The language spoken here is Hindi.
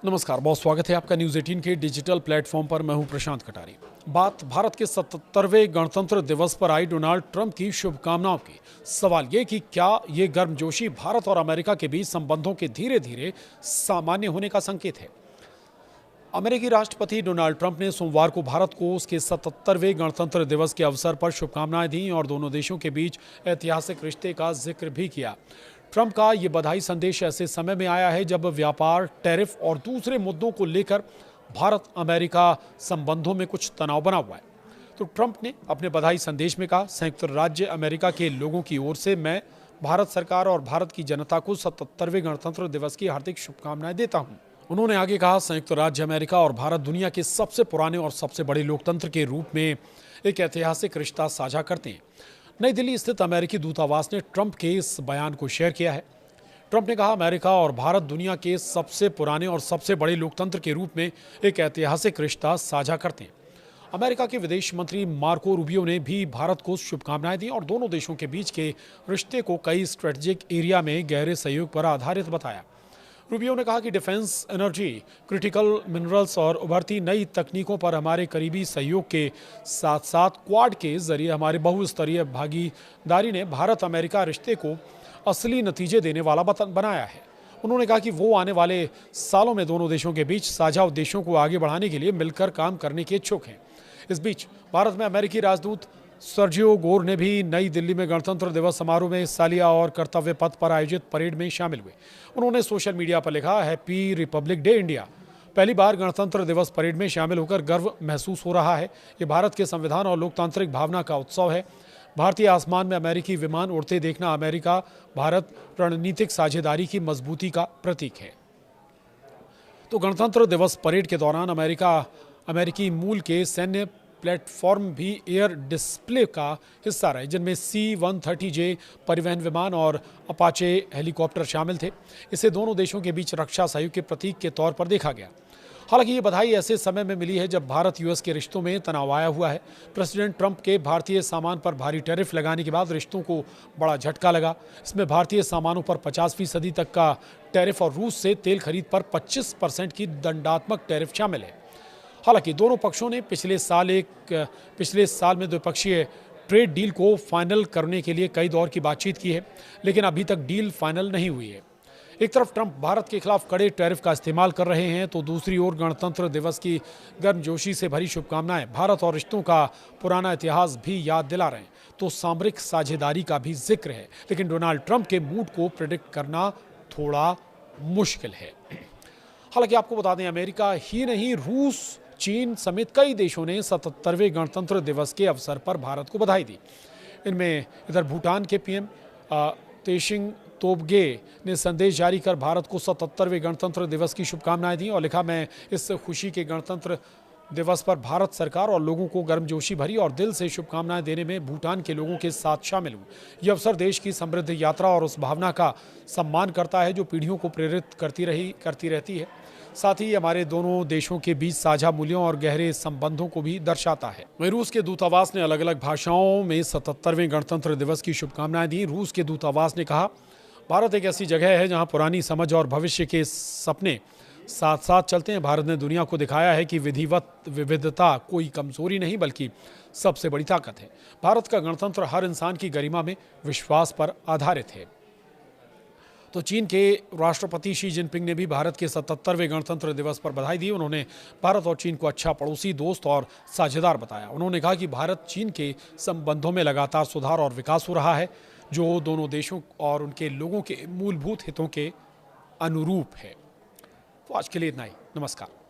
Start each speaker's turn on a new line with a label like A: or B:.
A: नमस्कार, बहुत स्वागत है आपका न्यूज़ 18 के डिजिटल प्लेटफॉर्म पर। मैं हूं प्रशांत कटारी। बात भारत के 77वें गणतंत्र दिवस पर आई डोनाल्ड ट्रंप की शुभकामनाओं की। सवाल ये कि क्या ये गर्मजोशी भारत और अमेरिका के बीच संबंधों के धीरे धीरे सामान्य होने का संकेत है। अमेरिकी राष्ट्रपति डोनाल्ड ट्रंप ने सोमवार को भारत को उसके 77वें गणतंत्र दिवस के अवसर पर शुभकामनाएं दी और दोनों देशों के बीच ऐतिहासिक रिश्ते का जिक्र भी किया। ट्रंप का ये बधाई संदेश ऐसे समय में आया है जब व्यापार, टैरिफ और दूसरे मुद्दों को लेकर भारत अमेरिका संबंधों में कुछ तनाव बना हुआ है। तो ट्रंप ने अपने बधाई संदेश में कहा, संयुक्त राज्य अमेरिका के लोगों की ओर से मैं भारत सरकार और भारत की जनता को 77वें गणतंत्र दिवस की हार्दिक शुभकामनाएं देता हूं। उन्होंने आगे कहा, संयुक्त राज्य अमेरिका और भारत दुनिया के सबसे पुराने और सबसे बड़े लोकतंत्र के रूप में एक ऐतिहासिक रिश्ता साझा करते हैं। नई दिल्ली स्थित अमेरिकी दूतावास ने ट्रंप के इस बयान को शेयर किया है। ट्रंप ने कहा, अमेरिका और भारत दुनिया के सबसे पुराने और सबसे बड़े लोकतंत्र के रूप में एक ऐतिहासिक रिश्ता साझा करते हैं। अमेरिका के विदेश मंत्री मार्को रूबियो ने भी भारत को शुभकामनाएं दी और दोनों देशों के बीच के रिश्ते को कई स्ट्रेटेजिक एरिया में गहरे सहयोग पर आधारित बताया। रूबियो ने कहा कि डिफेंस, एनर्जी, क्रिटिकल मिनरल्स और उभरती नई तकनीकों पर हमारे करीबी सहयोग के साथ साथ क्वाड के जरिए हमारे बहुस्तरीय भागीदारी ने भारत अमेरिका रिश्ते को असली नतीजे देने वाला बनाया है। उन्होंने कहा कि वो आने वाले सालों में दोनों देशों के बीच साझा उद्देश्यों को आगे बढ़ाने के लिए मिलकर काम करने के इच्छुक हैं। इस बीच भारत में अमेरिकी राजदूत सर्जियो गोर ने भी नई दिल्ली में गणतंत्र दिवस समारोह में हिस्सा लिया और कर्तव्य पथ पर आयोजित परेड में शामिल हुए। उन्होंने सोशल मीडिया पर लिखा, हैप्पी रिपब्लिक डे इंडिया। पहली बार गणतंत्र दिवस परेड में शामिल होकर गर्व महसूस हो रहा है। ये भारत के संविधान और लोकतांत्रिक भावना का उत्सव है। भारतीय आसमान में अमेरिकी विमान उड़ते देखना अमेरिका भारत रणनीतिक साझेदारी की मजबूती का प्रतीक है। तो गणतंत्र दिवस परेड के दौरान अमेरिकी मूल के सैन्य प्लेटफॉर्म भी एयर डिस्प्ले का हिस्सा रहे, जिनमें C-130J परिवहन विमान और अपाचे हेलीकॉप्टर शामिल थे। इसे दोनों देशों के बीच रक्षा सहयोग के प्रतीक के तौर पर देखा गया। हालांकि ये बधाई ऐसे समय में मिली है जब भारत यूएस के रिश्तों में तनाव आया हुआ है। प्रेसिडेंट ट्रंप के भारतीय सामान पर भारी टैरिफ लगाने के बाद रिश्तों को बड़ा झटका लगा। इसमें भारतीय सामानों पर 50% तक का टैरिफ और रूस से तेल खरीद पर 25% की दंडात्मक टैरिफ शामिल है। हालांकि दोनों पक्षों ने पिछले साल में द्विपक्षीय ट्रेड डील को फाइनल करने के लिए कई दौर की बातचीत की है, लेकिन अभी तक डील फाइनल नहीं हुई है। एक तरफ ट्रंप भारत के खिलाफ कड़े टैरिफ का इस्तेमाल कर रहे हैं, तो दूसरी ओर गणतंत्र दिवस की गर्मजोशी से भरी शुभकामनाएं भारत और रिश्तों का पुराना इतिहास भी याद दिला रहे हैं। तो सामरिक साझेदारी का भी जिक्र है, लेकिन डोनाल्ड ट्रंप के मूड को प्रेडिक्ट करना थोड़ा मुश्किल है। हालांकि आपको बता दें, अमेरिका ही नहीं, रूस, चीन समेत कई देशों ने 77वें गणतंत्र दिवस के अवसर पर भारत को बधाई दी। इनमें इधर भूटान के पीएम तेशिंग तोबगे ने संदेश जारी कर भारत को 77वें गणतंत्र दिवस की शुभकामनाएं दी और लिखा, मैं इस खुशी के गणतंत्र दिवस पर भारत सरकार और लोगों को गर्मजोशी भरी और दिल से शुभकामनाएं देने में भूटान के लोगों के साथ शामिल हूँ। यह अवसर देश की समृद्ध यात्रा और उस भावना का सम्मान करता है जो पीढ़ियों को प्रेरित करती रहती है। साथ ही हमारे दोनों देशों के बीच साझा मूल्यों और गहरे संबंधों को भी दर्शाता है। वहीं रूस के दूतावास ने अलग अलग भाषाओं में 77वें गणतंत्र दिवस की शुभकामनाएं दी। रूस के दूतावास ने कहा, भारत एक ऐसी जगह है जहां पुरानी समझ और भविष्य के सपने साथ साथ चलते हैं। भारत ने दुनिया को दिखाया है कि विविधता कोई कमजोरी नहीं बल्कि सबसे बड़ी ताकत है। भारत का गणतंत्र हर इंसान की गरिमा में विश्वास पर आधारित है। तो चीन के राष्ट्रपति शी जिनपिंग ने भी भारत के 77वें गणतंत्र दिवस पर बधाई दी। उन्होंने भारत और चीन को अच्छा पड़ोसी, दोस्त और साझेदार बताया। उन्होंने कहा कि भारत चीन के संबंधों में लगातार सुधार और विकास हो रहा है, जो दोनों देशों और उनके लोगों के मूलभूत हितों के अनुरूप है। तो आज के लिए इतना ही। नमस्कार।